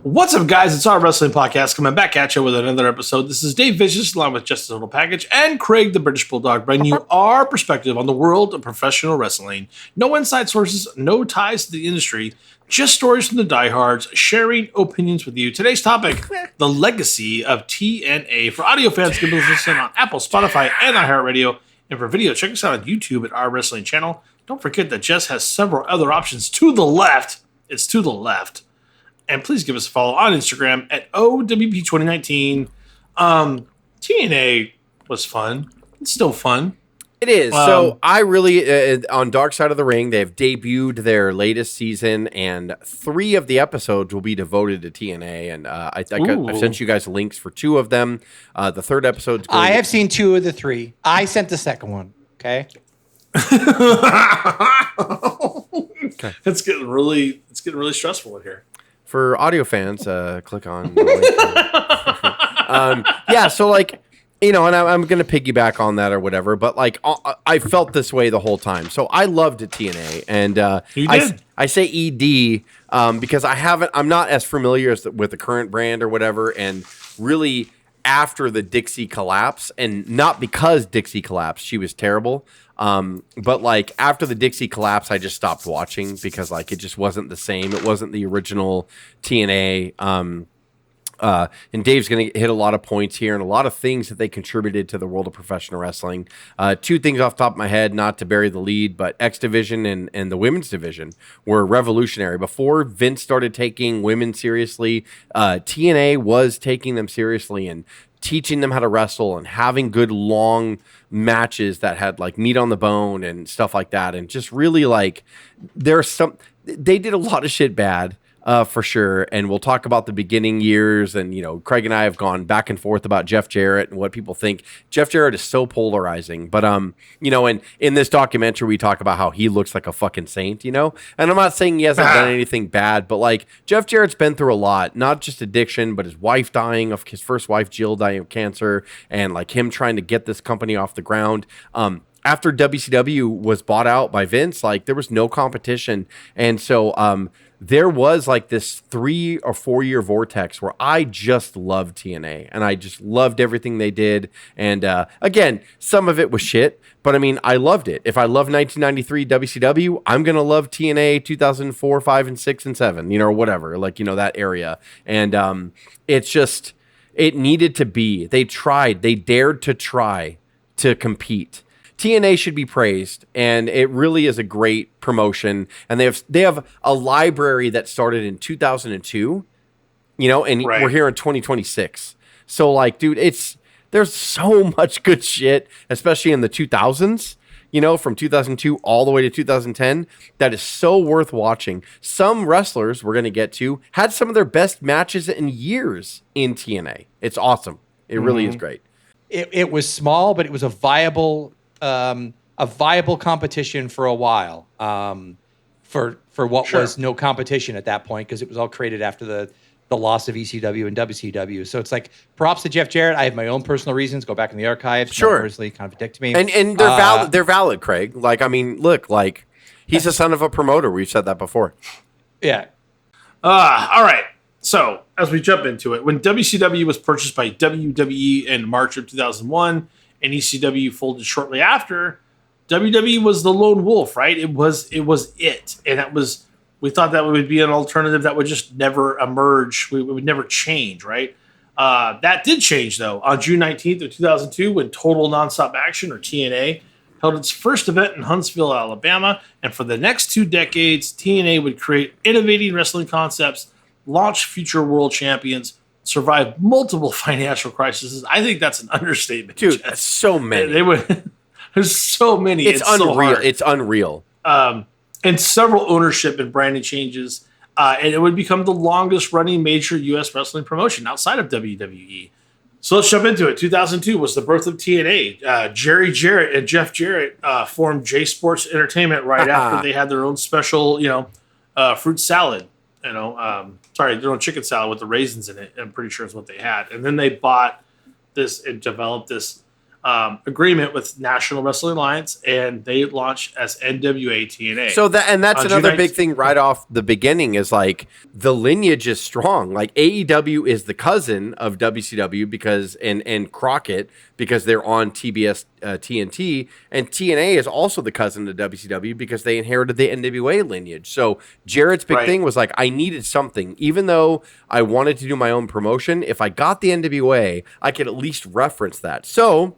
What's up, guys? It's our wrestling podcast coming back at you with another episode. This is Dave Vicious, along with Justice Little Package and Craig the British Bulldog, bringing you our perspective on the world of professional wrestling. No inside sources, no ties to the industry, just stories from the diehards, sharing opinions with you. Today's topic, the legacy of TNA. For audio fans, give us a listen on Apple, Spotify, and iHeartRadio. And for video, check us out on YouTube at our wrestling channel. Don't forget that Jess has several other options to the left. It's to the left. And please give us a follow on Instagram at O.W.P 2019. TNA was fun. It's still fun. It is. So I really, on Dark Side of the Ring, they've debuted their latest season, and 3 of the episodes will be devoted to TNA. And I sent you guys links for 2 of them. The 3rd episode's going I have seen 2 of the 3. I sent the second one. Okay. It's getting really stressful in here. For audio fans, click on the link. Yeah, so like, you know, and I'm going to piggyback on that or whatever, but like, I felt this way the whole time. So I loved TNA, and I say ED because I'm not as familiar with the current brand or whatever, and really after the Dixie collapse, and not because Dixie collapsed, she was terrible. But like after the Dixie collapse, I just stopped watching because like it just wasn't the same. It wasn't the original TNA. And Dave's going to hit a lot of points here and a lot of things that they contributed to the world of professional wrestling. 2 things off the top of my head, not to bury the lead, but X Division and the women's division were revolutionary. Before Vince started taking women seriously, TNA was taking them seriously and teaching them how to wrestle and having good long matches that had like meat on the bone and stuff like that. And just really like they did a lot of shit bad. For sure. And we'll talk about the beginning years. And, you know, Craig and I have gone back and forth about Jeff Jarrett and what people think. Jeff Jarrett is so polarizing. But, you know, and in this documentary, we talk about how he looks like a fucking saint, you know? And I'm not saying he hasn't done anything bad, but like Jeff Jarrett's been through a lot, not just addiction, but his wife dying of his first wife, Jill, dying of cancer, and like him trying to get this company off the ground. After WCW was bought out by Vince, like there was no competition. And so, there was like this 3 or 4 year vortex where I just loved TNA and I just loved everything they did. And again, some of it was shit, but I mean, I loved it. If I love 1993 WCW, I'm going to love TNA 2004, 5, and 6, and 7, you know, or whatever, like, you know, that area. And it's just, it needed to be. They dared to try to compete. TNA should be praised, and it really is a great promotion. And they have a library that started in 2002, you know, and We're here in 2026. So, like, dude, there's so much good shit, especially in the 2000s, you know, from 2002 all the way to 2010, that is so worth watching. Some wrestlers we're going to get to had some of their best matches in years in TNA. It's awesome. It really is great. It was small, but it was a viable competition for a while, for what was no competition at that point, because it was all created after the loss of ECW and WCW. So it's like, props to Jeff Jarrett. I have my own personal reasons. Go back in the archives. Sure. Personally contradict me. And they're valid. They're valid, Craig. Like, I mean, look, like he's a son of a promoter. We've said that before. Yeah. All right. So as we jump into it, when WCW was purchased by WWE in March of 2001, and ECW folded shortly after, WWE was the lone wolf, right? It was it. And we thought that would be an alternative that would just never emerge. It would never change, right? That did change, though. On June 19th of 2002, when Total Nonstop Action, or TNA, held its first event in Huntsville, Alabama. And for the next 2 decades, TNA would create innovating wrestling concepts, launch future world champions, survived multiple financial crises. I think that's an understatement, dude. That's so many. There's so many. It's unreal. It's unreal. And several ownership and branding changes, and it would become the longest running major U.S. wrestling promotion outside of WWE. So let's jump into it. 2002 was the birth of TNA. Jerry Jarrett and Jeff Jarrett formed J Sports Entertainment right after they had their own special, fruit salad. Their own chicken salad with the raisins in it. I'm pretty sure is what they had. And then they bought this and developed this agreement with National Wrestling Alliance, and they launched as NWA TNA. So that's another June big thing right off the beginning is like the lineage is strong. Like AEW is the cousin of WCW because and Crockett because they're on TBS TNT, and TNA is also the cousin of WCW because they inherited the NWA lineage. So Jarrett's big thing was like I needed something, even though I wanted to do my own promotion. If I got the NWA, I could at least reference that. So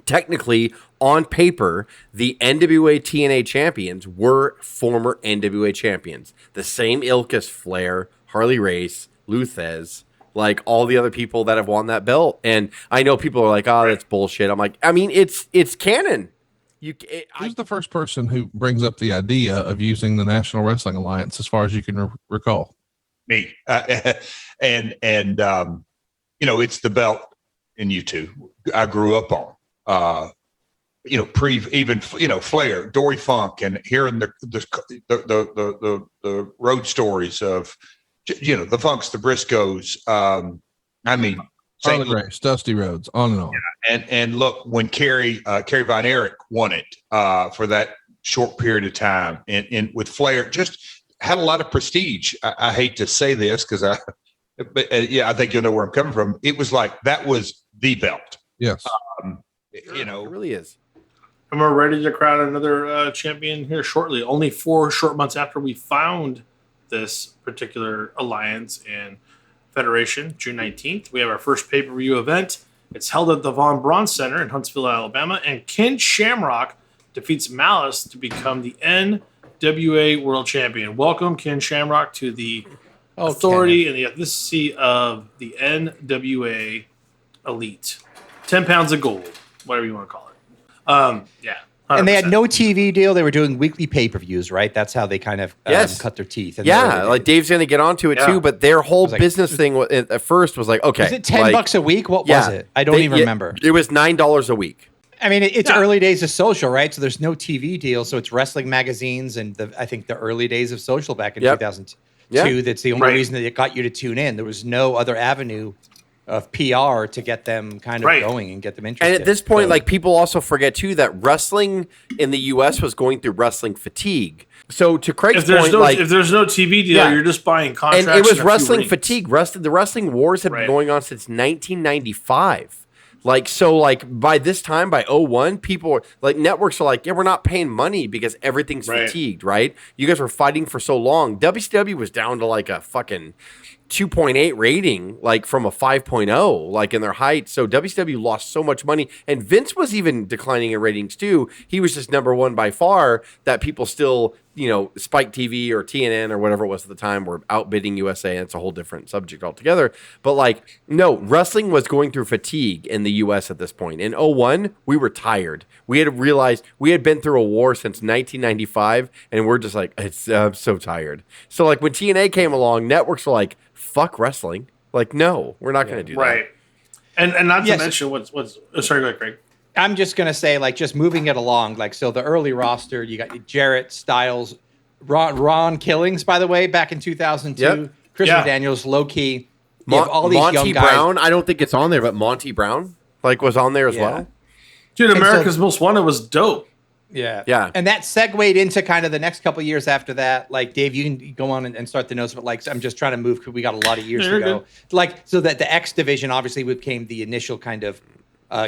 technically, on paper, the NWA TNA champions were former NWA champions. The same ilk as Flair, Harley Race, Luthez, like all the other people that have won that belt. And I know people are like, oh, that's bullshit. I'm like, I mean, it's canon. Who's the first person who brings up the idea of using the National Wrestling Alliance, as far as you can recall? Me. And it's the belt in U2 I grew up on. Flair, Dory Funk, and hearing the road stories of, the Funks, the Briscoes. Harley Race, Dusty Rhodes, on and on. Yeah, and look, when Kerry Von Erich won it for that short period of time, and with Flair, just had a lot of prestige. I hate to say this I think you'll know where I'm coming from. It was like that was the belt. Yes. It really is. And we're ready to crown another champion here shortly. Only 4 short months after we found this particular alliance and federation, June 19th, we have our first pay-per-view event. It's held at the Von Braun Center in Huntsville, Alabama, and Ken Shamrock defeats Malice to become the NWA World Champion. Welcome, Ken Shamrock, to the authority and the ethnicity of the NWA Elite. 10 pounds of gold, whatever you want to call it. 100%. And they had no TV deal. They were doing weekly pay-per-views, right? That's how they kind of cut their teeth. Like Dave's going to get onto it too, but their whole business thing at first was like, okay. Was it $10 a week? What was it? I don't even remember. It was $9 a week. I mean, it's early days of social, right? So there's no TV deal. So it's wrestling magazines and I think the early days of social back in 2002. That's the only reason that it got you to tune in. There was no other avenue of PR to get them kind of going and get them interested. And at this point, like people also forget too that wrestling in the U.S. was going through wrestling fatigue. So to Craig's point, if there's no TV deal, you're just buying contracts. And it was wrestling fatigue. The wrestling wars have been going on since 1995. By this time, by 2001, people like networks are like, we're not paying money because everything's fatigued, right? You guys were fighting for so long. WCW was down to like a fucking 2.8 rating, like from a 5.0, like in their height. So WCW lost so much money, and Vince was even declining in ratings too. He was just number one by far. That people still, Spike TV or TNN or whatever it was at the time were outbidding USA. And it's a whole different subject altogether. But no, wrestling was going through fatigue in the US at this point. In 2001, we were tired. We had realized we had been through a war since 1995, and we're just like, I'm so tired. So when TNA came along, networks were like, fuck wrestling. No, we're not going to do that. Right. And not to mention sorry, go ahead, Craig. I'm just going to say, just moving it along. So the early roster, you got Jarrett, Styles, Ron Killings, by the way, back in 2002. Christopher Daniels, Low-Key. All these Monty young guys. Brown, I don't think it's on there, but Monty Brown was on there as well. Dude, America's Most Wanted was dope. Yeah. And that segued into kind of the next couple of years after that. Dave, you can go on and start the notes, but I'm just trying to move because we got a lot of years to go. So that the X division obviously became the initial kind of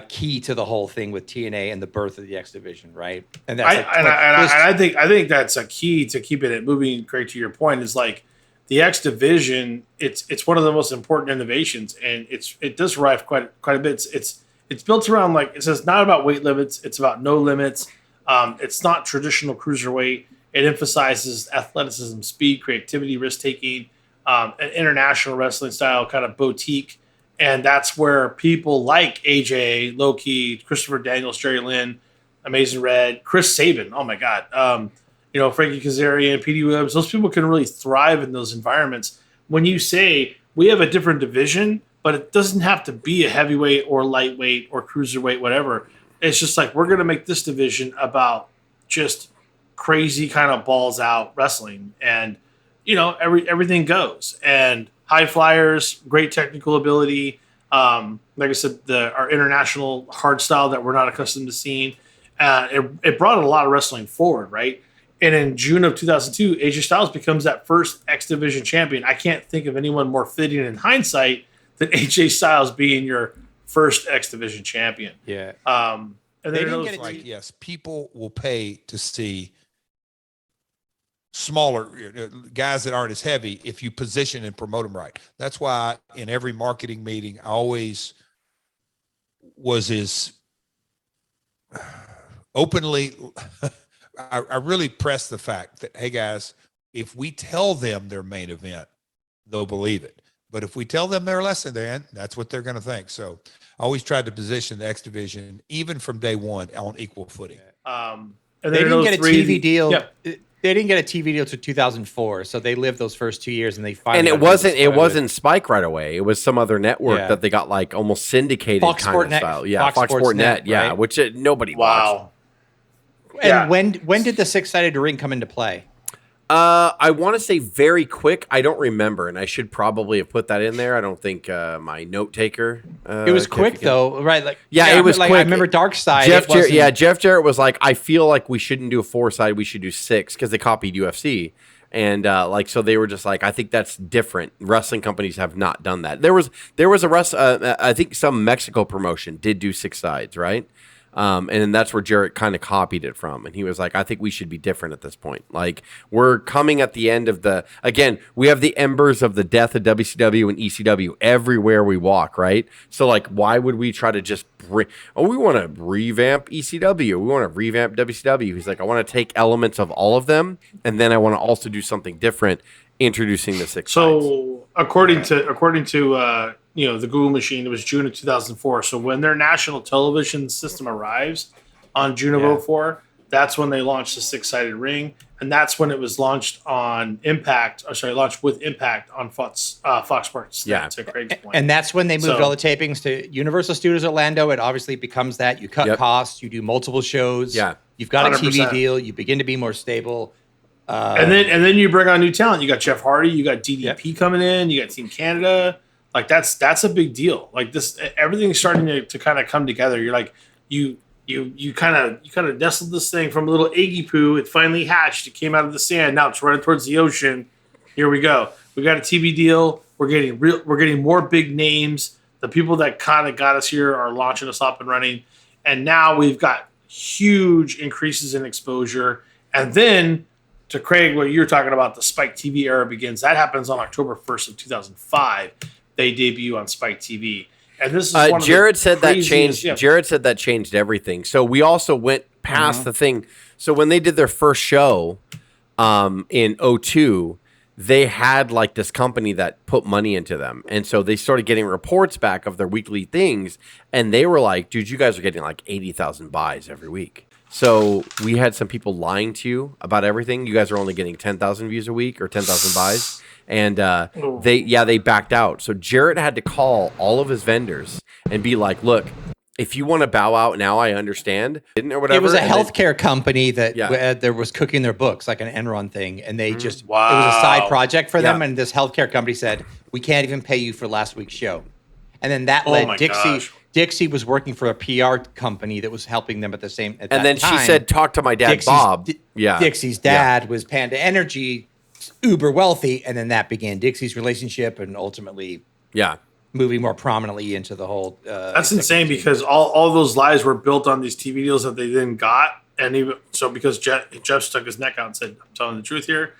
key to the whole thing with TNA and the birth of the X division, right? And that's I think that's a key to keeping it moving. Craig, to your point, is the X division. It's one of the most important innovations, and it does arrive quite a bit. It's built around it says not about weight limits. It's about no limits. It's not traditional cruiserweight. It emphasizes athleticism, speed, creativity, risk taking, an international wrestling style kind of boutique. And that's where people like AJ, Low-Key, Christopher Daniels, Jerry Lynn, Amazing Red, Chris Sabin. Oh my God. Frankie Kazarian, Petey Williams, those people can really thrive in those environments. When you say we have a different division, but it doesn't have to be a heavyweight or lightweight or cruiserweight, whatever. It's just we're going to make this division about just crazy kind of balls out wrestling. And, everything goes. And high flyers, great technical ability, Like I said, our international hard style that we're not accustomed to seeing. It brought a lot of wrestling forward, right? And in June of 2002, AJ Styles becomes that first X Division champion. I can't think of anyone more fitting in hindsight than AJ Styles being your first X Division champion. Yeah. And They then didn't get it Like, yes, people will pay to see smaller guys that aren't as heavy if you position and promote them right. That's why in every marketing meeting, I always was as openly, I really press the fact that, hey guys, if we tell them their main event, they'll believe it. But if we tell them they're less than, that's what they're going to think. So I always tried to position the X Division, even from day one, on equal footing. And They then didn't get a TV deal. Yep. They didn't get a TV deal to 2004, so they lived those first 2 years, and they finally. And got it to wasn't Spike right away. It was some other network that they got like almost syndicated Fox kind Sport of Net. style. Yeah, Fox Sport Net. Yeah, right? which nobody watched. Wow. And when did the six-sided ring come into play? I want to say very quick. I don't remember, and I should probably have put that in there. I don't think my note taker. It was quick though, right? Like it was like, quick. I remember Dark Side. Jeff Jarrett was like, I feel like we shouldn't do a 4-side. We should do 6 because they copied UFC. And so they were just like, I think that's different. Wrestling companies have not done that. There was a I think some Mexico promotion did do 6 sides, right? And then that's where Jarrett kind of copied it from. And he was like, I think we should be different at this point. Like, we're coming at the end of again, we have the embers of the death of WCW and ECW everywhere we walk, right? So, like, why would we try to just we want to revamp ECW. We want to revamp WCW. He's like, I want to take elements of all of them, and then I want to also do something different, introducing the 6 sides. So, according to the Google machine, it was June of 2004. So when their national television system arrives on June of 2004, that's when they launched the 6-sided ring, and that's when it was launched on launched with Impact on Fox Sports. To Craig's point. And that's when they moved all the tapings to Universal Studios Orlando. It obviously becomes that you cut costs, you do multiple shows. Yeah, you've got 100%. A TV deal. You begin to be more stable. And then you bring on new talent. You got Jeff Hardy, you got DDP coming in, you got Team Canada. Like that's a big deal. Like this, everything's starting to kind of come together. You're like you kind of nestled this thing from a little eggy poo. It finally hatched. It came out of the sand. Now it's running towards the ocean. Here we go. We got a TV deal. We're getting more big names. The people that kind of got us here are launching us up and running. And now we've got huge increases in exposure. And then, to Craig, what you're talking about, the Spike TV era begins. That happens on October 1st of 2005. They debut on Spike TV. And this is Jared said that changed. Yeah. Jared said that changed everything. So we also went past the thing. So when they did their first show in 2002, they had like this company that put money into them. And so they started getting reports back of their weekly things. And they were like, dude, you guys are getting like 80,000 buys every week. So we had some people lying to you about everything. You guys are only getting 10,000 views a week or 10,000 buys. And they backed out. So Jarrett had to call all of his vendors and be like, look, if you want to bow out now, I understand. Or whatever. It was a healthcare company that there was cooking their books, like an Enron thing. And they it was a side project for them. And this healthcare company said, we can't even pay you for last week's show. And then that led Dixie. Dixie was working for a PR company that was helping them at the same time. And then she said, talk to my dad, Bob. Dixie's dad was Panda Energy, uber wealthy, and then that began Dixie's relationship, and ultimately, moving more prominently into the whole. That's insane because all those lies were built on these TV deals that they then got, and even so, because Jeff stuck his neck out and said, "I'm telling the truth here,"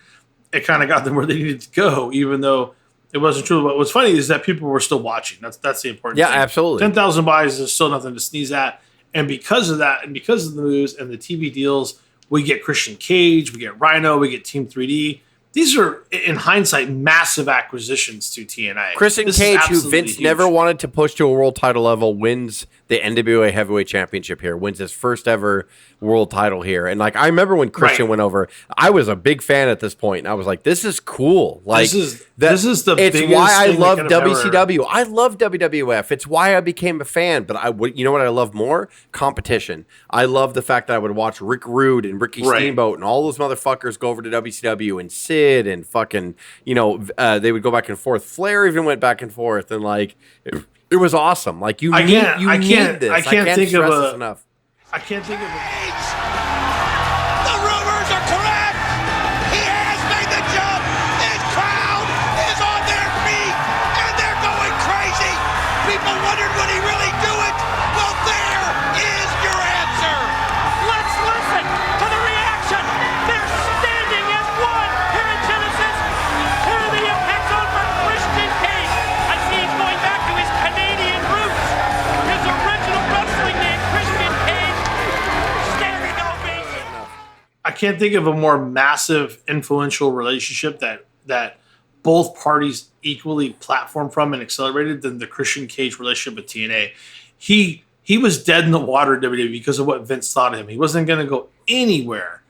it kind of got them where they needed to go, even though it wasn't true. But what's funny is that people were still watching. That's the important thing. Yeah, absolutely. 10,000 buys is still nothing to sneeze at, and because of that, and because of the moves and the TV deals, we get Christian Cage, we get Rhino, we get Team 3D. These are, in hindsight, massive acquisitions to TNA. Christian Cage, who Vince never wanted to push to a world title level, wins the NWA Heavyweight Championship here, wins his first ever world title here. And like, I remember when Christian went over, I was a big fan at this point, and I was like, this is cool. Like, this is the biggest thing. It's why I love WCW. I love WWF. It's why I became a fan. But you know what I love more? Competition. I love the fact that I would watch Rick Rude and Ricky Steamboat and all those motherfuckers go over to WCW, and Sid and fucking, they would go back and forth. Flair even went back and forth, and like, It was awesome. Like you I need this. I can't think of stress this enough. I can't think of a The rumors are correct. He has made the jump. His crowd is on their feet, and they're going crazy. People wondered would he really do it? Well, there is your answer. Let's listen to the reaction. They're standing as one here in Genesis. Here in the impact zone for Christian Cage. I see he's going back to his Canadian roots. His original wrestling name, Christian Cage. Standing ovation. I can't think of a more massive, influential relationship that both parties equally platformed from and accelerated than the Christian Cage relationship with TNA. He was dead in the water at WWE because of what Vince thought of him. He wasn't going to go anywhere,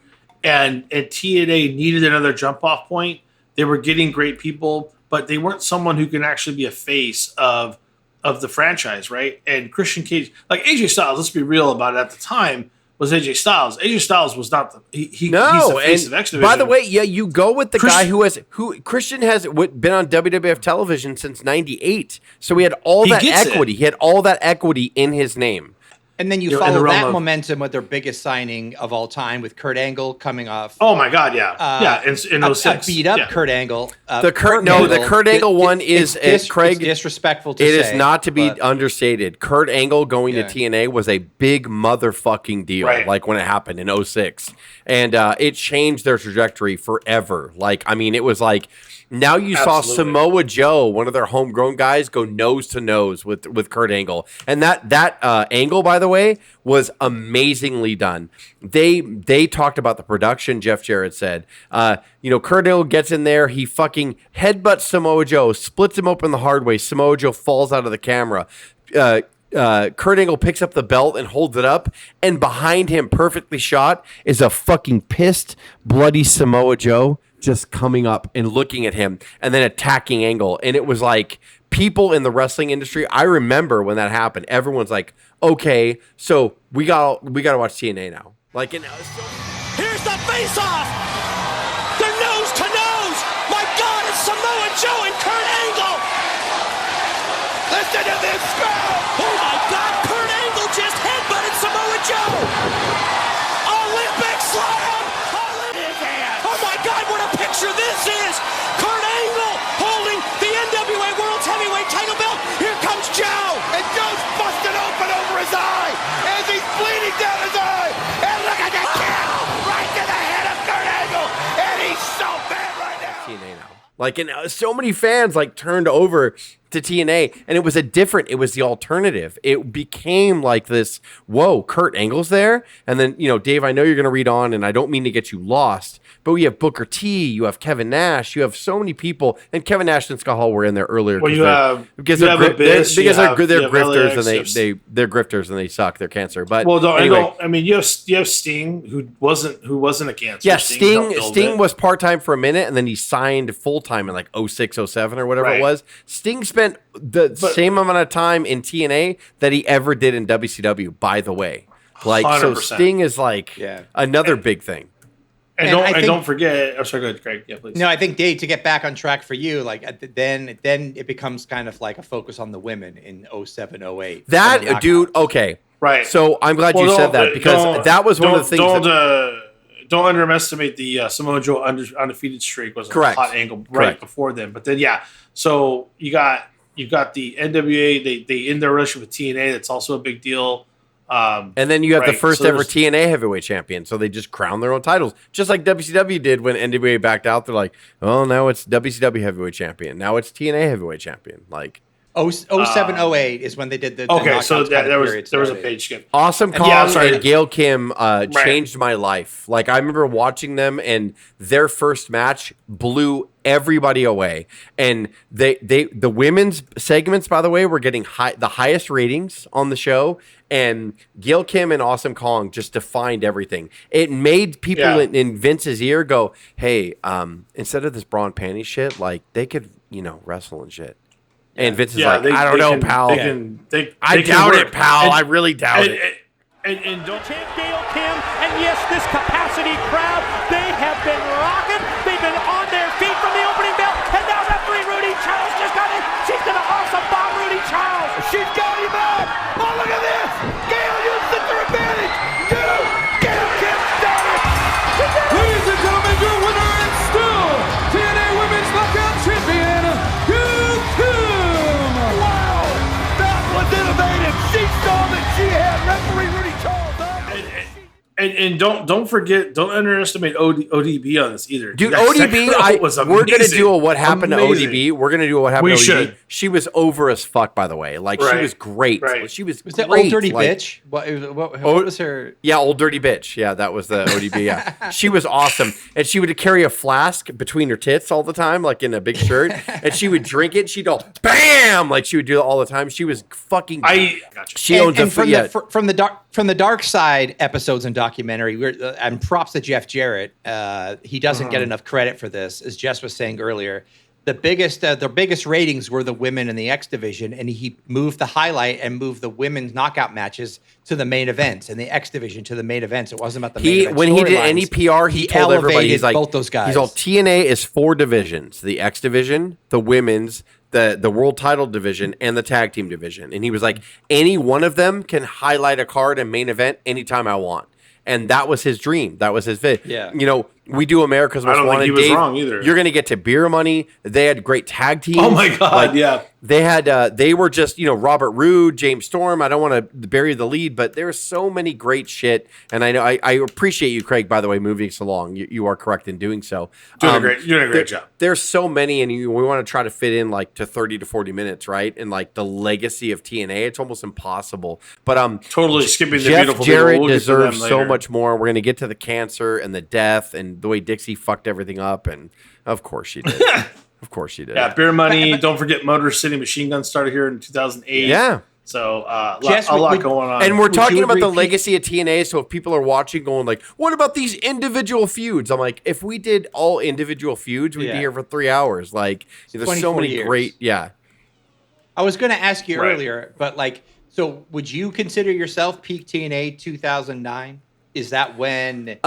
and TNA needed another jump off point. They were getting great people, but they weren't someone who can actually be a face of the franchise, right? And Christian Cage, like AJ Styles, let's be real about it. At the time, was AJ Styles. AJ Styles was not he's the face of X Division. By the way, yeah, you go with the guy who Christian has been on WWF television since '98, so he had all that equity. He had all that equity in his name. And then you follow that momentum with their biggest signing of all time with Kurt Angle coming off. Oh my God, yeah, in 06. Beat up Kurt Angle. The Kurt Angle one is Craig. Disrespectful to say. It is not to be understated. Kurt Angle going to TNA was a big motherfucking deal. Right. Like when it happened in 06. And it changed their trajectory forever. Like, I mean, it was like, now you saw Samoa Joe, one of their homegrown guys, go nose to nose with Kurt Angle, and that angle, by the way, was amazingly done. They talked about the production. Jeff Jarrett said, Kurt Angle gets in there, he fucking headbutts Samoa Joe, splits him open the hard way. Samoa Joe falls out of the camera. Kurt Angle picks up the belt and holds it up, and behind him, perfectly shot, is a fucking pissed, bloody Samoa Joe just coming up and looking at him and then attacking Angle. And it was like, people in the wrestling industry, I remember when that happened, everyone's like, okay, so we got to watch TNA now. Like, here's the face-off. They're nose to nose. My God, it's Samoa Joe and Kurt Angle. Listen to this crowd. Oh my God, Kurt Angle just headbutted Samoa Joe. Olympic slam. Oh my God, what a picture this is. Kurt Angle holding the NWA World's Heavyweight title belt. Here comes Joe. And Joe's busted open over his eye as he's bleeding down his eye. And look at that kick right to the head of Kurt Angle. And he's so bad right now. TNA now. Like, and so many fans like turned over to TNA, and it was the alternative. It became like this, whoa, Kurt Angle's there? And then, Dave, I know you're going to read on, and I don't mean to get you lost, but we have Booker T, you have Kevin Nash, you have so many people, and Kevin Nash and Scott Hall were in there earlier. Well, because they're grifters, and they're grifters and they suck. They're cancer. But you have Sting, who wasn't a cancer. Yeah, Sting was part-time for a minute, and then he signed full-time in like 06, 07 or whatever it was. Sting spent the same amount of time in TNA that he ever did in WCW, by the way. Like, 100%. So Sting is like another big thing. And don't forget. I'm sorry, go ahead, Craig. Yeah, please. No, I think, Dave, to get back on track for you, like then it becomes kind of like a focus on the women in 07, 08. That, dude, okay. Right. So I'm glad you said that, because that was one of the things. Don't underestimate the Samoa Joe undefeated streak. Was a hot angle before then. But then, so you got the NWA. They end their relationship with TNA. That's also a big deal. And then you have the first ever TNA heavyweight champion. So they just crown their own titles, just like WCW did when NWA backed out. They're like, oh, now it's WCW heavyweight champion. Now it's TNA heavyweight champion. Like 07, 08 is when they did the okay. So there was a page skip. Awesome Kong and Gail Kim changed my life. Like, I remember watching them, and their first match blew everybody away. And the women's segments, by the way, were getting the highest ratings on the show. And Gail Kim and Awesome Kong just defined everything. It made people in Vince's ear go, hey, instead of this bra and panties shit, like, they could, wrestle and shit. And Vince is like, I don't know, pal. I doubt it, pal. I really doubt it. And don't take Gail Kim, and yes, this capacity crowd, they have been rocking. They've been on their feet from the opening bell, and now referee Rudy Charles just got it. She's gonna awesome bomb Rudy Charles. She's got him up. Oh, look at this. Gail uses her advantage. Two. Gail can't stop it. Ladies and gentlemen, your winner and still TNA Women's Knockout Champion, Kim. Wow. That was innovative. She saw that she had referee Rudy Charles up. And don't forget, don't underestimate ODB on this either. Dude, That ODB, girl was we're gonna amazing. do a what happened Amazing. to ODB. We're gonna do a what happened We to ODB. should. She was over as fuck, by the way. Like she Right. was great. Right. She was Was that great. old dirty Like, bitch? What was her? Yeah, old dirty bitch. Yeah, that was the ODB. Yeah, she was awesome, and she would carry a flask between her tits all the time, like in a big shirt, and she would drink it. She'd go bam, like she would do it all the time. She was fucking. I gotcha. She owns and a from the dark side episodes and documentary. And props to Jeff Jarrett. He doesn't get enough credit for this, as Jess was saying earlier. The biggest ratings were the women in the X division, and he moved the highlight and moved the women's knockout matches to the main events and the X division to the main events. It wasn't about the main event When he did storylines. any PR, he told everybody, he's like, both those guys. He's all TNA is 4 divisions: the X division, the women's, the world title division, and the tag team division. And he was like, any one of them can highlight a card and main event anytime I want. And that was his dream. That was his vid. Yeah. You know, we do America's Most I don't think Wanted. he was Dave, wrong either. You're going to get to beer money. They had great tag teams. Oh my God, yeah. They had, they were just, Robert Roode, James Storm. I don't want to bury the lead, but there's so many great shit. And I know, I appreciate you, Craig, by the way, moving so long. You are correct in doing so. You're doing a great job. There's so many, and we want to try to fit in like to 30 to 40 minutes, right? And like the legacy of TNA, it's almost impossible. But Totally skipping the Jeff beautiful Jarrett people. We'll get to them deserves so later. much more. We're going to get to the cancer and the death and the way Dixie fucked everything up, and of course she did. Of course she did. Yeah, beer money. Don't forget Motor City Machine Gun started here in 2008. Yeah. So Jess, a lot would- going on. And we're talking you about the agree, legacy of TNA. So if people are watching, going like, "What about these individual feuds?" I'm like, if we did all individual feuds, we'd be Yeah. here for 3 hours. Like, there's so 24 many years. great. Yeah. I was going to ask you Right. earlier, but like, so would you consider yourself peak TNA 2009? Is that when?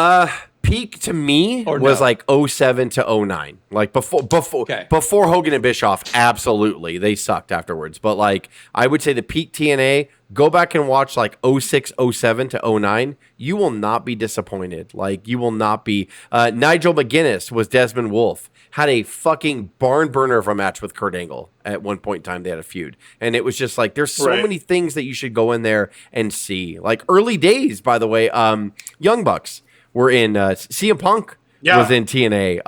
Peak to me Or was no? like 07 to 09. Like before Okay. before Hogan and Bischoff, absolutely. They sucked afterwards. But like I would say the peak TNA, go back and watch like 06, 07 to 09. You will not be disappointed. Like you will not be Nigel McGuinness was Desmond Wolfe. Had a fucking barn burner of a match with Kurt Angle at one point in time. They had a feud. And it was just like there's so Right. many things that you should go in there and see. Like early days, by the way, Young Bucks were in CM Punk was in TNA.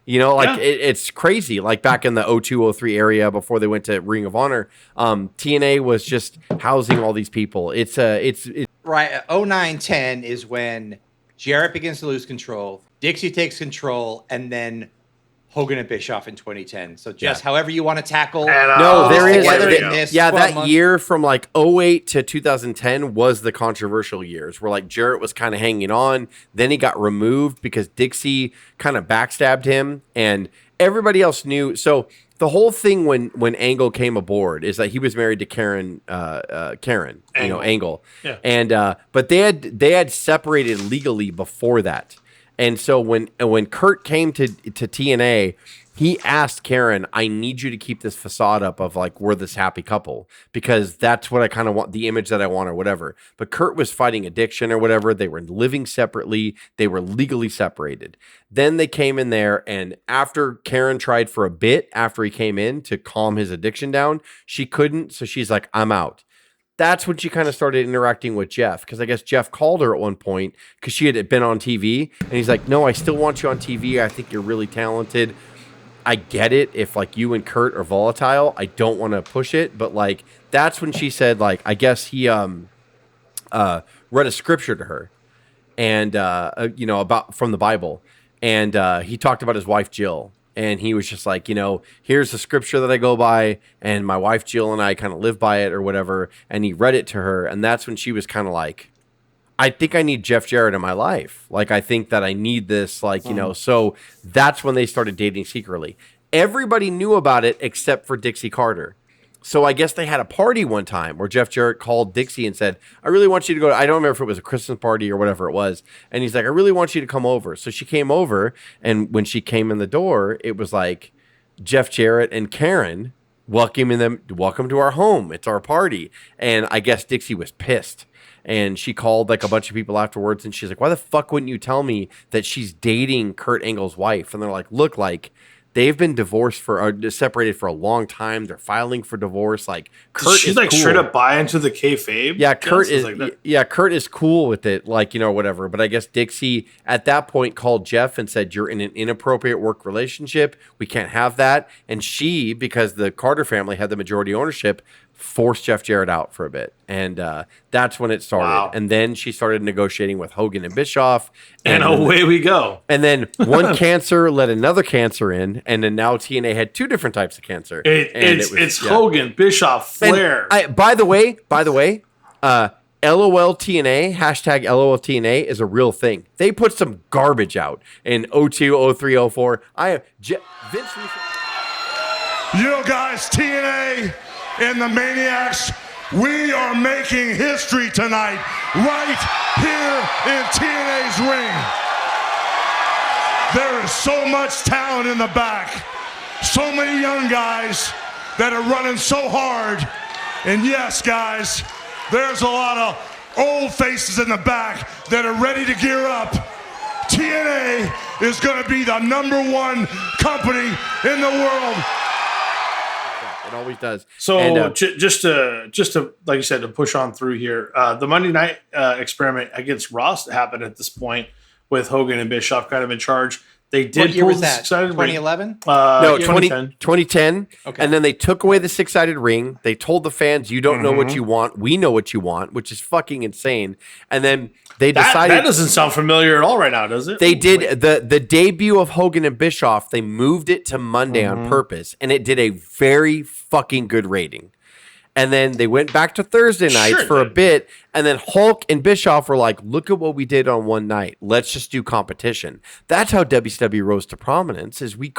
It's crazy. Like back in the 02, 03 area before they went to Ring of Honor, TNA was just housing all these people. It's Right, 09-10 is when Jarrett begins to lose control, Dixie takes control, and then Hogan and Bischoff in 2010. So just however you want to tackle. No, there is. together there you in go. this Yeah, 12 that months. year from like 08 to 2010 was the controversial years where like Jarrett was kind of hanging on. Then he got removed because Dixie kind of backstabbed him and everybody else knew. So the whole thing when Angle came aboard is that he was married to Karen, Angle. Yeah. And but they had separated legally before that. And so when Kurt came to TNA, he asked Karen, I need you to keep this facade up of like, we're this happy couple, because that's what I kind of want, the image that I want or whatever. But Kurt was fighting addiction or whatever. They were living separately. They were legally separated. Then they came in there, and after Karen tried for a bit after he came in to calm his addiction down, she couldn't. So she's like, I'm out. That's when she kind of started interacting with Jeff, because I guess Jeff called her at one point because she had been on TV, and he's like, no, I still want you on TV. I think you're really talented. I get it if like you and Kurt are volatile. I don't want to push it, but like that's when she said like I guess he read a scripture to her, and about from the Bible, and he talked about his wife Jill. And he was just like, here's the scripture that I go by, and my wife Jill and I kind of live by it or whatever. And he read it to her, and that's when she was kind of like, I think I need Jeff Jarrett in my life. Like, I think that I need this, like, so that's when they started dating secretly. Everybody knew about it except for Dixie Carter. So I guess they had a party one time where Jeff Jarrett called Dixie and said, I really want you to go. I don't remember if it was a Christmas party or whatever it was. And he's like, I really want you to come over. So she came over. And when she came in the door, it was like, Jeff Jarrett and Karen welcoming them, welcome to our home. It's our party. And I guess Dixie was pissed. And she called like a bunch of people afterwards. And she's like, why the fuck wouldn't you tell me that she's dating Kurt Angle's wife? And they're like, look, like, they've been divorced separated for a long time. They're filing for divorce. Like Kurt she's is like cool. straight up buy into the kayfabe. Yeah, Kurt is. Like Kurt is cool with it, like whatever. But I guess Dixie at that point called Jeff and said, "You're in an inappropriate work relationship. We can't have that." And she, because the Carter family had the majority ownership, forced Jeff Jarrett out for a bit, and that's when it started. Wow. And then she started negotiating with Hogan and Bischoff, and away we go. And then one cancer led another cancer in, and then now TNA had two different types of cancer. It's Hogan, Bischoff, Flair. By the way, LOL TNA, hashtag LOL TNA is a real thing. They put some garbage out in 02, 03, 04. Vince. You guys, TNA and the Maniacs, we are making history tonight, right here in TNA's ring. There is so much talent in the back, so many young guys that are running so hard. And yes, guys, there's a lot of old faces in the back that are ready to gear up. TNA is going to be the #1 company in the world. It always does. So just to like you said, to push on through here, the Monday night experiment against Ross happened at this point with Hogan and Bischoff kind of in charge. They did. What year was that? 2011? No, 2010. 2010. Okay. And then they took away the 6-sided ring. They told the fans, "You don't know what you want. We know what you want," which is fucking insane. And then they decided that doesn't sound familiar at all right now, does it? They did the debut of Hogan and Bischoff. They moved it to Monday on purpose, and it did a very fucking good rating. And then they went back to Thursday nights for a bit. And then Hulk and Bischoff were like, look at what we did on one night. Let's just do competition. That's how WCW rose to prominence, is we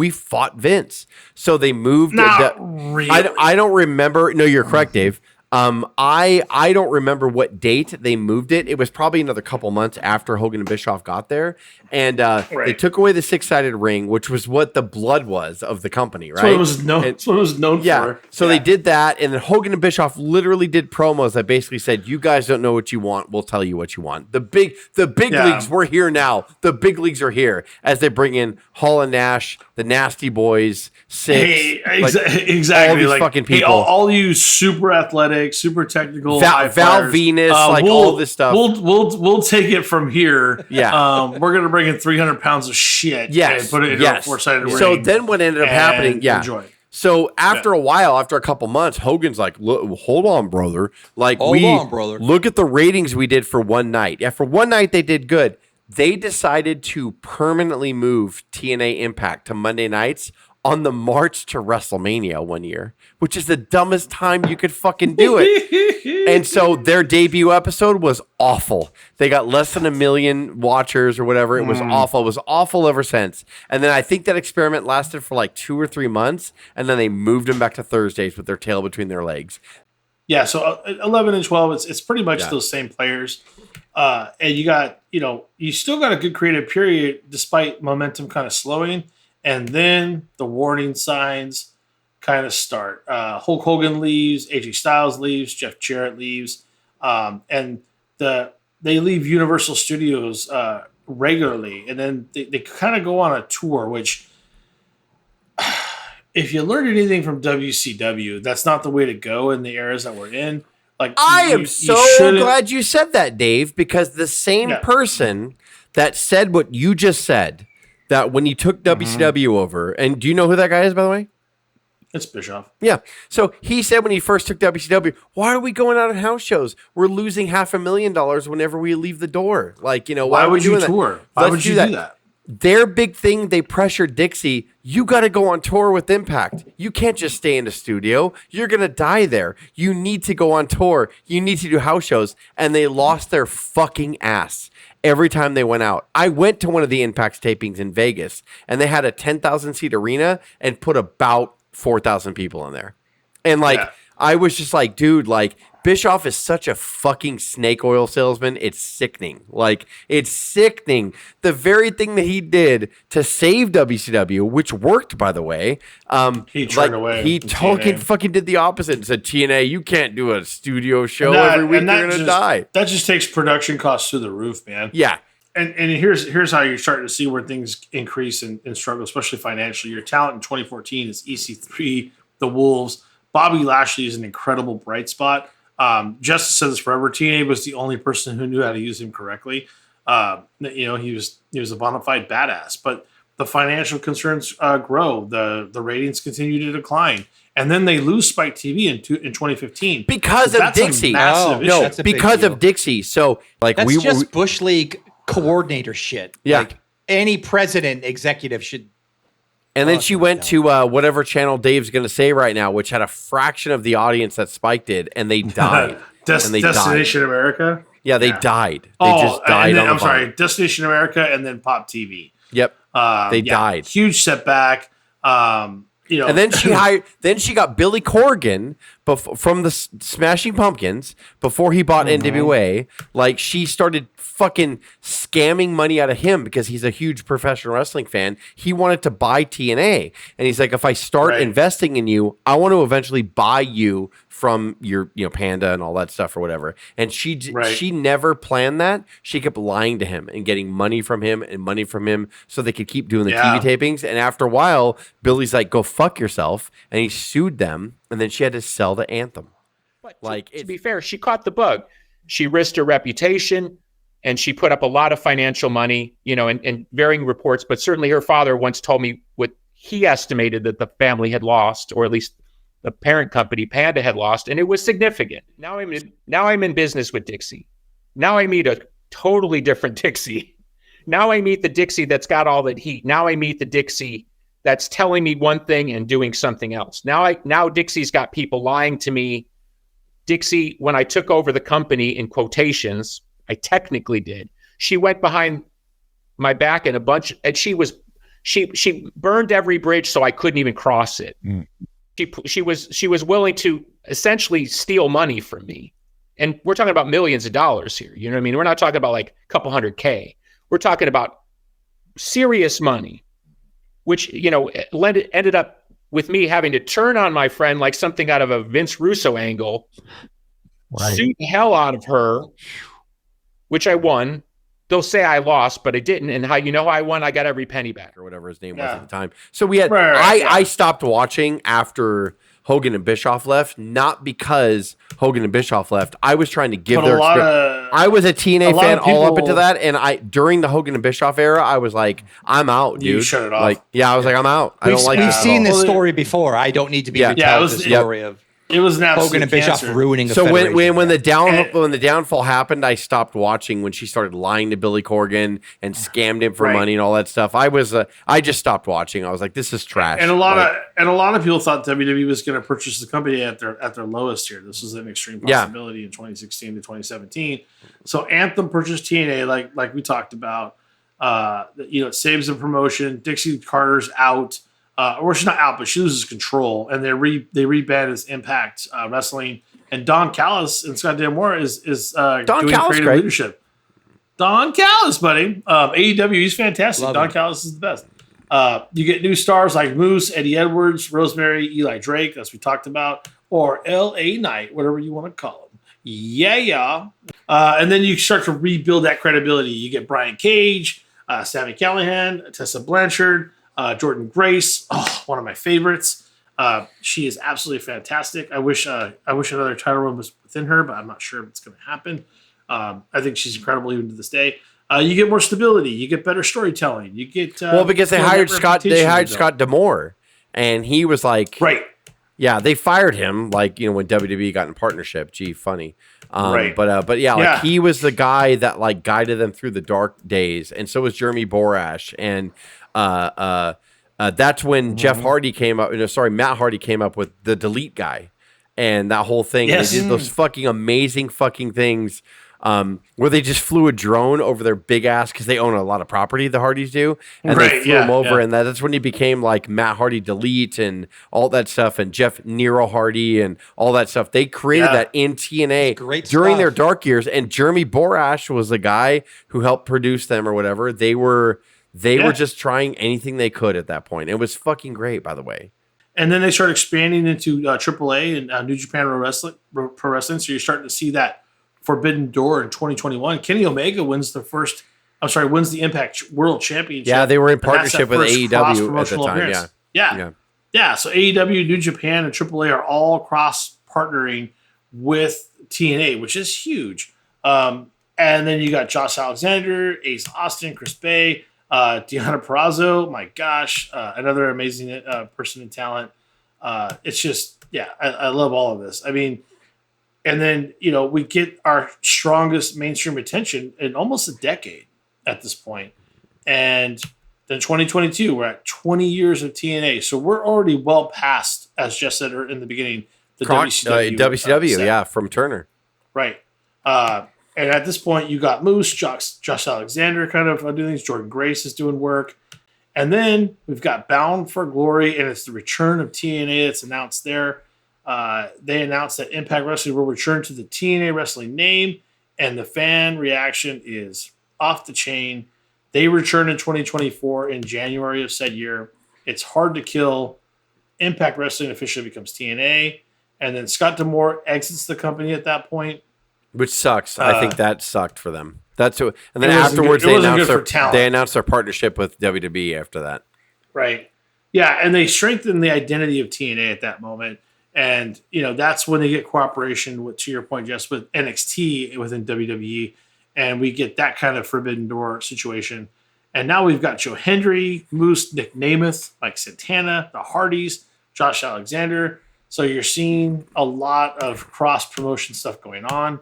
fought Vince. So they moved. Really? I don't remember. No, you're correct, Dave. I don't remember what date they moved it. It was probably another couple months after Hogan and Bischoff got there. And they took away the 6-sided ring, which was what the blood was of the company, right? That's what it was known for. So they did that, and then Hogan and Bischoff literally did promos that basically said, "You guys don't know what you want. We'll tell you what you want." The big leagues, we're here now. The big leagues are here as they bring in Hall and Nash, the Nasty Boys, Six, exactly. all these fucking people. All you super athletic, super technical, Val Venus, all this stuff. We'll take it from here. Yeah, we're gonna bring in 300 pounds of shit. Yes, and put it in a 4-sided ring. So then what ended up happening? Yeah. Enjoy. So after a while, after a couple months, Hogan's like, "Look, hold on, brother. Look at the ratings we did for one night. Yeah, for one night they did good. They decided to permanently move TNA Impact to Monday nights on the march to WrestleMania one year, which is the dumbest time you could fucking do it. And so their debut episode was awful. They got less than 1 million watchers or whatever. It was awful. It was awful ever since. And then I think that experiment lasted for like 2 or 3 months, and then they moved them back to Thursdays with their tail between their legs. Yeah, so 11 and 12, it's pretty much those same players. And you got, you still got a good creative period despite momentum kind of slowing. And then the warning signs kind of start. Hulk Hogan leaves, AJ Styles leaves, Jeff Jarrett leaves, and they leave Universal Studios regularly, and then they kind of go on a tour. Which, if you learned anything from WCW, that's not the way to go in the eras that we're in. Like, I am so glad you said that, Dave, because the same person that said what you just said, that when he took WCW over, and do you know who that guy is, by the way? It's Bischoff. Yeah. So he said when he first took WCW, "Why are we going out on house shows? We're losing $500,000 whenever we leave the door. Like, why would you tour? Why would you do that? Their big thing, they pressured Dixie, you got to go on tour with Impact. You can't just stay in the studio. You're going to die there. You need to go on tour. You need to do house shows. And they lost their fucking ass every time they went out. I went to one of the Impact tapings in Vegas, and they had a 10,000 seat arena and put about 4,000 people in there. And I was just like, dude, like Bischoff is such a fucking snake oil salesman. It's sickening. Like, it's sickening. The very thing that he did to save WCW, which worked, by the way, he turned away. He fucking did the opposite and said, TNA, you can't do a studio show every week. You're going to die. That just takes production costs through the roof, man. Yeah. And here's how you're starting to see where things increase and struggle, especially financially. Your talent in 2014 is EC3, the Wolves. Bobby Lashley is an incredible bright spot. Justice says forever. TNA was the only person who knew how to use him correctly. He was a bona fide badass. But the financial concerns grow. The ratings continue to decline, and then they lose Spike TV in 2015 because of Dixie. Because of Dixie. So like that's just Bush League coordinator shit. Yeah, like any president executive should. And then she went to whatever channel Dave's going to say right now, which had a fraction of the audience that Spike did, and they died. Destination America? Yeah, they died. They just died. I'm sorry, Destination America and then Pop TV. Yep. They died. Huge setback. And then she got Billy Corgan from the Smashing Pumpkins before he bought NWA. Like, she started fucking scamming money out of him because he's a huge professional wrestling fan. He wanted to buy TNA, and he's like, if I start investing in you, I want to eventually buy you from your Panda and all that stuff or whatever. And she never planned that. She kept lying to him and getting money from him so they could keep doing the TV tapings. And after a while, Billy's like, go fuck yourself, and he sued them, and then she had to sell the Anthem. But to be fair, she caught the bug. She risked her reputation, and she put up a lot of financial money, in varying reports. But certainly her father once told me what he estimated that the family had lost, or at least the parent company, Panda, had lost, and it was significant. Now I'm in business with Dixie. Now I meet a totally different Dixie. Now I meet the Dixie that's got all that heat. Now I meet the Dixie that's telling me one thing and doing something else. Now Dixie's got people lying to me. Dixie, when I took over the company, in quotations, I technically did. She went behind my back in a bunch, and she burned every bridge so I couldn't even cross it. She was willing to essentially steal money from me. And we're talking about millions of dollars here. You know what I mean? We're not talking about like a couple $100K. We're talking about serious money, which, ended up with me having to turn on my friend like something out of a Vince Russo angle, sue the hell out of her, which I won. They'll say I lost, but I didn't. And how I won? I got every penny back, or whatever his name was at the time. So we had I stopped watching after Hogan and Bischoff left, not because Hogan and Bischoff left. I was trying to give their experience. I was a TNA fan all up into that, and during the Hogan and Bischoff era, I was like, I'm out, dude. You shut it off. Like, I was like, I'm out. I don't like. We've seen this story before. I don't need to be retold the story of. It was an absolute Hogan and Bischoff ruining the Federation. When the downfall happened, I stopped watching when she started lying to Billy Corgan and scammed him for money and all that stuff. I just stopped watching. I was like, this is trash. And a lot of people thought WWE was going to purchase the company at their lowest here. This was an extreme possibility in 2016 to 2017. So Anthem purchased TNA, like we talked about. It saves the promotion. Dixie Carter's out. Or she's not out, but she loses control, and they rebrand as Impact Wrestling. And Don Callis and Scott D'Amore is doing creative leadership. Don Callis, buddy. AEW, he's fantastic. Don Callis is the best. You get new stars like Moose, Eddie Edwards, Rosemary, Eli Drake, as we talked about, or L.A. Knight, whatever you want to call him. And then you start to rebuild that credibility. You get Brian Cage, Sami Callihan, Tessa Blanchard, Jordan Grace, one of my favorites. She is absolutely fantastic. I wish another title run was within her, but I'm not sure if it's going to happen. I think she's incredible even to this day. You get more stability. You get better storytelling. You get because they hired Scott D'Amore, and he was like Yeah, they fired him when WWE got in partnership. Gee, funny. But he was the guy that guided them through the dark days, and so was Jeremy Borash, and that's when Matt Hardy came up with the Delete guy and that whole thing. Yes. They did those fucking amazing fucking things where they just flew a drone over their big ass because they own a lot of property. The Hardys do, and they flew them over, and that's when he became like Matt Hardy Delete and all that stuff, and Jeff Nero Hardy and all that stuff. They created that in TNA during their dark years, and Jeremy Borash was the guy who helped produce them or whatever. They were just trying anything they could at that point. It was fucking great, by the way. And then they started expanding into AAA and New Japan Pro Wrestling. So you're starting to see that forbidden door in 2021. Kenny Omega wins the Impact World Championship. Yeah, they were in partnership with AEW at the time. Appearance. Yeah. So AEW, New Japan, and AAA are all cross partnering with TNA, which is huge. And then you got Josh Alexander, Ace Austin, Chris Bay, Deonna Purrazzo, my gosh, another amazing person in talent. It's just, I love all of this. I mean, and then, we get our strongest mainstream attention in almost a decade at this point. And then 2022, we're at 20 years of TNA. So we're already well past, as Jess said in the beginning, the WCW, from Turner. Right. And at this point, you got Moose, Josh Alexander kind of doing things. Jordan Grace is doing work. And then we've got Bound for Glory, and it's the return of TNA that's announced there. They announced that Impact Wrestling will return to the TNA Wrestling name, and the fan reaction is off the chain. They return in 2024 in January of said year. It's hard to kill. Impact Wrestling officially becomes TNA. And then Scott D'Amore exits the company at that point. Which sucks. I think that sucked for them. And then afterwards, they announced their partnership with WWE after that. Right. Yeah, and they strengthened the identity of TNA at that moment. And, that's when they get cooperation with, to your point, Jess, with NXT within WWE. And we get that kind of forbidden door situation. And now we've got Joe Hendry, Moose, Nick Namath, Mike Santana, the Hardys, Josh Alexander. So you're seeing a lot of cross-promotion stuff going on.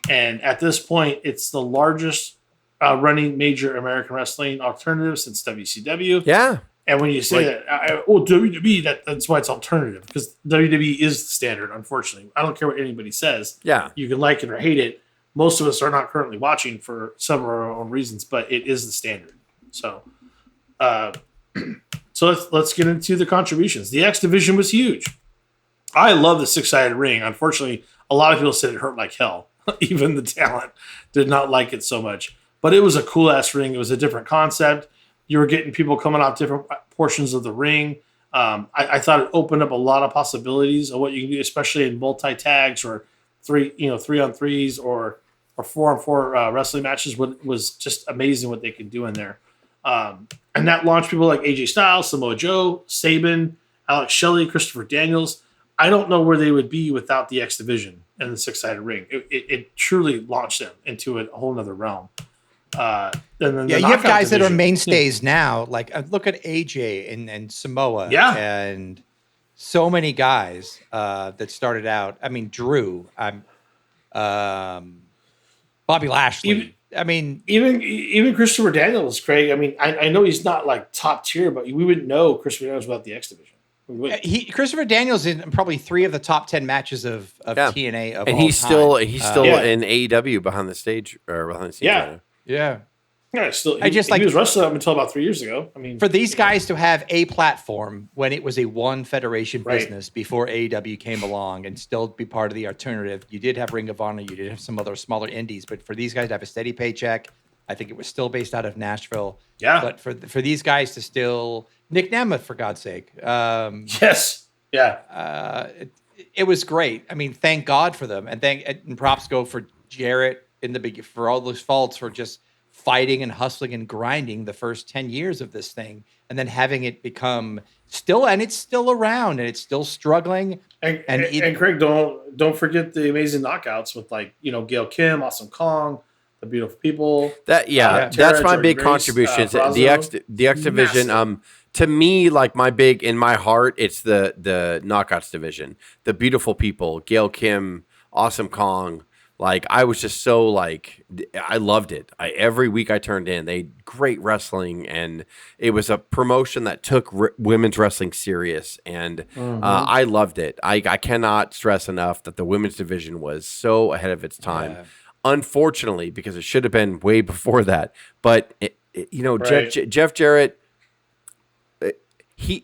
And at this point, it's the largest running major American wrestling alternative since WCW. Yeah. And when you say WWE, that's why it's alternative, because WWE is the standard, unfortunately. I don't care what anybody says. Yeah. You can like it or hate it. Most of us are not currently watching for some of our own reasons, but it is the standard. So let's get into the contributions. The X Division was huge. I love the six-sided ring. Unfortunately, a lot of people said it hurt like hell. Even the talent did not like it so much. But it was a cool-ass ring. It was a different concept. You were getting people coming off different portions of the ring. I thought it opened up a lot of possibilities of what you can do, especially in multi-tags or 3-on-3s or 4-on-4 wrestling matches. Was just amazing what they could do in there. And that launched people like AJ Styles, Samoa Joe, Sabin, Alex Shelley, Christopher Daniels. I don't know where they would be without the X Division and the six-sided ring. It truly launched them into a whole nother realm. You have guys that are mainstays now. Like look at AJ and Samoa. Yeah. And so many guys that started out. I mean, Drew. Bobby Lashley. Even Christopher Daniels, Craig. I mean, I know he's not like top tier, but we wouldn't know Christopher Daniels without the X Division. Christopher Daniels in probably 3 of the top 10 matches of TNA of and all he's time. still in AEW behind the stage or behind the scenes. Yeah. He was wrestling up until about 3 years ago. I mean, for these guys to have a platform when it was a one federation business before AEW came along and still be part of the alternative. You did have Ring of Honor, you did have some other smaller indies, but for these guys to have a steady paycheck, I think it was still based out of Nashville. Yeah. But for these guys to still Nick Namath, for God's sake. Yes. Yeah. It was great. I mean, thank God for them, and props go for Jarrett for all those faults for just fighting and hustling and grinding the first 10 years of this thing, and then having it become it's still around and it's still struggling. And Craig, don't forget the amazing knockouts with Gail Kim, Awesome Kong, the Beautiful People. That's my big contribution. The X Division. Massive. To me, like in my heart, it's the Knockouts division. The Beautiful People, Gail Kim, Awesome Kong. Like, I was just so I loved it. Every week I turned in, they great wrestling, and it was a promotion that took women's wrestling serious, and I loved it. I cannot stress enough that the women's division was so ahead of its time. unfortunately, because it should have been way before that. But Right. Jeff Jarrett,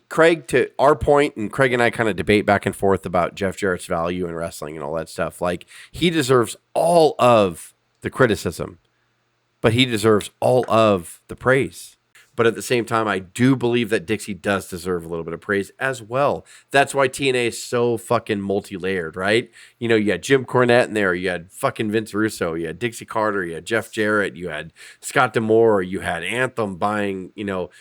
Craig, to our point, and Craig and I kind of debate back and forth about Jeff Jarrett's value in wrestling and all that stuff. Like, he deserves all of the criticism, but he deserves all of the praise. But at the same time, I do believe that Dixie does deserve a little bit of praise as well. That's why TNA is so fucking multi-layered, right? You had Jim Cornette in there. You had fucking Vince Russo. You had Dixie Carter. You had Jeff Jarrett. You had Scott D'Amore. You had Anthem buying,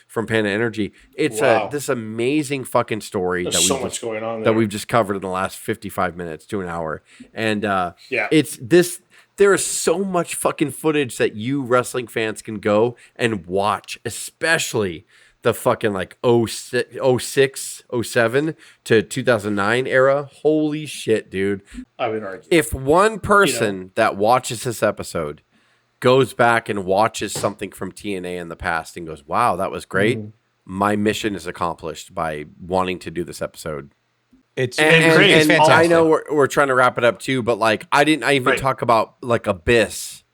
from Panda Energy. It's this amazing fucking story. There's so much going on that there. we've just covered in the last 55 minutes to an hour. And Yeah. it's this. There is so much fucking footage that you wrestling fans can go and watch, especially the fucking like 06, 07 to 2009 era. Holy shit, dude. I would argue. If one person that watches this episode goes back and watches something from TNA in the past and goes, wow, that was great, my mission is accomplished by wanting to do this episode. It's fantastic. I I know we're trying to wrap it up too, but like I even Right. talk about like Abyss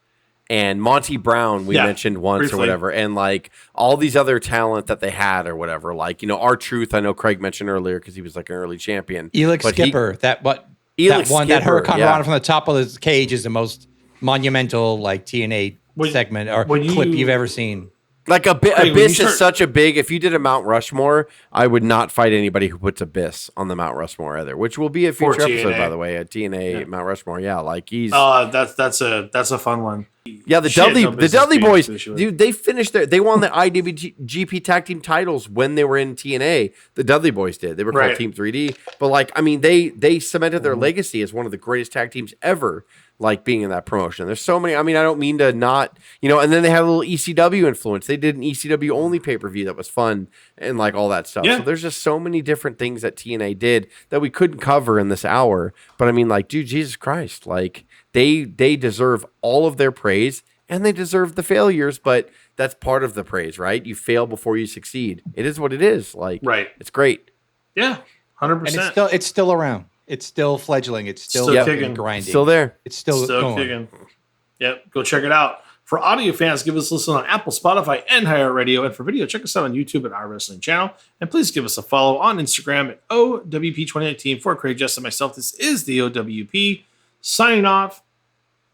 and Monty Brown we mentioned once briefly. or whatever, and like all these other talent that they had or whatever. Like R-Truth, I know Craig mentioned earlier because he was like an early champion. Elix But Skipper, that Elix one that Skipper, Huracan yeah. Rana from the top of the cage is the most monumental like TNA segment or clip you've ever seen. Like when Abyss you is such a big. If you did a Mount Rushmore, I would not fight anybody who puts Abyss on the Mount Rushmore either, which will be a future For episode, TNA. by the way. A TNA Mount Rushmore, yeah, like he's That's a fun one. yeah. The Shit, no Dudley business being Boys, associated with. dude, they finished they won the IWGP Tag Team titles when they were in TNA. The Dudley Boys did. They were called Right. Team 3D, but like I mean, they cemented their legacy as one of the greatest tag teams ever. Like being in that promotion. There's so many. I mean, I don't mean to not, and then they had a little ECW influence. They did an ECW only pay-per-view that was fun and like all that stuff. Yeah. So there's just so many different things that TNA did that we couldn't cover in this hour. But I mean, like, dude, Jesus Christ, like they deserve all of their praise and they deserve the failures, but that's part of the praise, right? You fail before you succeed. It is what it is. Like, Right. It's great. Yeah, 100%. And it's still around. It's still fledgling. It's still kicking. grinding. Still there. It's still going. kicking. Yep, go check it out. For audio fans, give us a listen on Apple, Spotify, and iHeartRadio. And for video, check us out on YouTube at our wrestling channel. And please give us a follow on Instagram at O.W.P 2019. For Craig, Jess, and myself, this is the O.W.P. Signing off.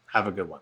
Have a good one.